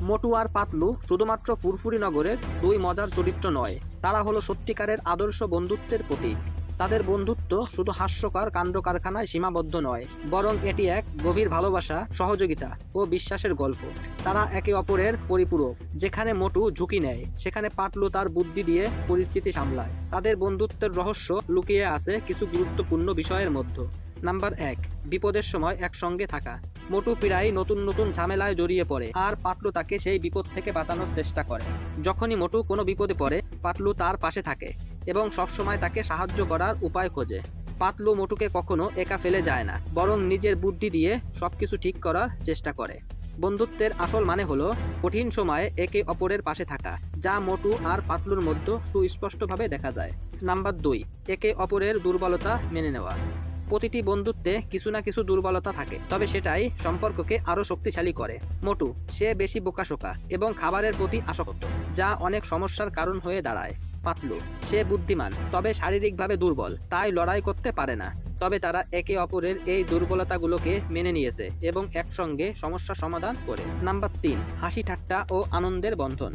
মোটু আর পাতলু শুধুমাত্র ফুরফুরি নগরের দুই মজার চরিত্র নয়, তারা হলো সত্যিকারের আদর্শ বন্ধুত্বের প্রতীক। তাদের বন্ধুত্ব শুধু হাস্যকর কাণ্ড কারখানায় সীমাবদ্ধ নয়, বরং এটি এক গভীর ভালোবাসা, সহযোগিতা ও বিশ্বাসের গল্প। তারা একে অপরের পরিপূরক। যেখানে মোটু ঝুঁকি নেয়, সেখানে পাতলু তার বুদ্ধি দিয়ে পরিস্থিতি সামলায়। তাদের বন্ধুত্বের রহস্য লুকিয়ে আছে কিছু গুরুত্বপূর্ণ বিষয়ের মধ্যে। নাম্বার 1, বিপদের সময় একসঙ্গে থাকা। মোটু প্রায় নতুন নতুন ঝামেলায় জড়িয়ে পড়ে, আর পাতলু তাকে সেই বিপদ থেকে বাঁচানোর চেষ্টা করে। যখনই মোটু কোনো বিপদে পড়ে, পাতলু তার পাশে থাকে এবং সবসময় তাকে সাহায্য করার উপায় খোঁজে। পাতলু মোটুকে কখনো একা ফেলে যায় না, বরং নিজের বুদ্ধি দিয়ে সবকিছু ঠিক করার চেষ্টা করে। বন্ধুত্বের আসল মানে হলো কঠিন সময়ে একে অপরের পাশে থাকা, যা মোটু আর পাতলুর মধ্যে সুস্পষ্টভাবে দেখা যায়। নাম্বার 2, একে অপরের দুর্বলতা মেনে নেওয়া। প্রতিটি বন্ধুত্বে কিছু না কিছু দুর্বলতা থাকে, তবে সেটাই সম্পর্ককে আরো শক্তিশালী করে। মোটু, সে বেশি বোকাশোকা এবং খাবারের প্রতি আসক্ত, যা অনেক সমস্যার কারণ হয়ে দাঁড়ায়। পাতলু, সে বুদ্ধিমান তবে শারীরিকভাবে দুর্বল, তাই লড়াই করতে পারে না। তবে তারা একে অপরের এই দুর্বলতাগুলোকে মেনে নিয়েছে এবং একসঙ্গে সমস্যা সমাধান করে। নাম্বার 3, হাসি ঠাট্টা ও আনন্দের বন্ধন।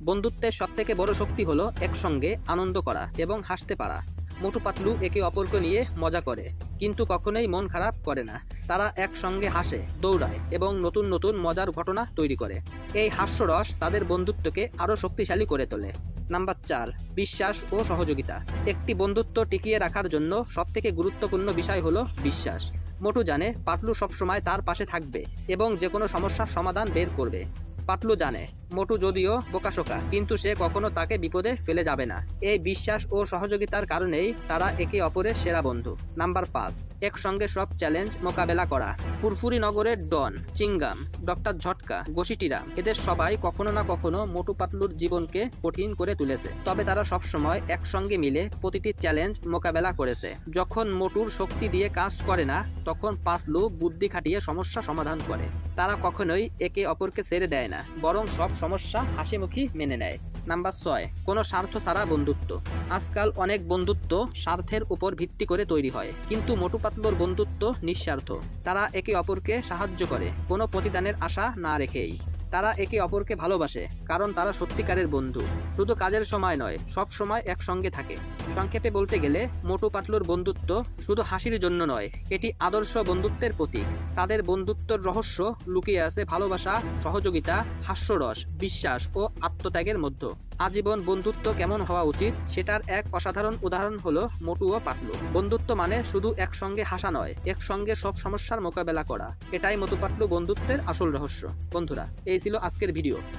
বন্ধুত্বের সবথেকে বড় শক্তি হলো একসঙ্গে আনন্দ করা এবং হাসতে পারা। মোটু পাতলু একে অপরকে নিয়ে মজা করে, কিন্তু কখনোই মন খারাপ করে না। তারা একসঙ্গে হাসে, দৌড়ায় এবং নতুন নতুন মজার ঘটনা তৈরি করে। এই হাস্যরস তাদের বন্ধুত্বকে আরো শক্তিশালী করে তোলে। নাম্বার 4, বিশ্বাস ও সহযোগিতা। একটি বন্ধুত্ব টিকিয়ে রাখার জন্য সবথেকে গুরুত্বপূর্ণ বিষয় হলো বিশ্বাস। মোটু জানে পাতলু সবসময় তার পাশে থাকবে এবং যে কোনো সমস্যার সমাধান বের করবে। পাতলু জানে মোটু যদিও বোকাশোকা, কিন্তু সে কখনো তাকে বিপদে ফেলে যাবে না। এই বিশ্বাস ও সহযোগিতার কারণেই তারা একে অপরের সেরা বন্ধু। নাম্বার 5, একসঙ্গে সব চ্যালেঞ্জ মোকাবেলা করা। ফুরফুরি নগরের ডন, চিঙ্গাম, ডক্টর ঝটকা, গোশিটিরা, এদের সবাই কখনো না কখনো মোটু পাতলুর জীবনকে কঠিন করে তুলেছে। তবে তারা সবসময় একসঙ্গে মিলে প্রতিটি চ্যালেঞ্জ মোকাবেলা করেছে। যখন মোটুর শক্তি দিয়ে কাজ করে না, তখন পাতলু বুদ্ধি খাটিয়ে সমস্যা সমাধান করে। তারা কখনোই একে অপরকে ছেড়ে দেয় না, বরং সব সমস্যা হাসিমুখী মেনে নেয়। নাম্বার 6, কোনো স্বার্থ ছাড়া বন্ধুত্ব। আজকাল অনেক বন্ধুত্ব স্বার্থের উপর ভিত্তি করে তৈরি হয়, কিন্তু মোটু পাতলুর বন্ধুত্ব নিঃস্বার্থ। তারা একে অপরকে সাহায্য করে, কোনো প্রতিদানের আশা না রেখেই। তারা একে অপরকে ভালোবাসে, কারণ তারা সত্যিকারের বন্ধু। শুধু কাজের সময় নয়, সব সময় একসঙ্গে থাকে। সংক্ষেপে বলতে গেলে মোটু পাতলুর বন্ধুত্ব শুধু হাসির জন্য নয়, এটি আদর্শ বন্ধুত্বের প্রতীক। তাদের বন্ধুত্বের রহস্য লুকিয়ে আছে ভালোবাসা, সহযোগিতা, হাস্যরস, বিশ্বাস ও আত্মত্যাগের মধ্যে। আজীবন বন্ধুত্ব কেমন হওয়া উচিত সেটার এক অসাধারণ উদাহরণ হলো মোটু ও পাতলু। বন্ধুত্ব মানে শুধু একসঙ্গে হাসা নয়, একসঙ্গে সব সমস্যার মোকাবেলা করা। এটাই মোটু পাতলু বন্ধুত্বের আসল রহস্য। বন্ধুরা, এই ছিল আজকের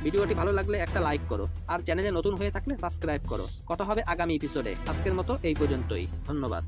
ভিডিওটি ভালো লাগলে একটা লাইক করো, আর চ্যানেলে নতুন হয়ে থাকলে সাবস্ক্রাইব করো। কথা হবে আগামী এপিসোডে। আজকের মতো এই পর্যন্তই। ধন্যবাদ।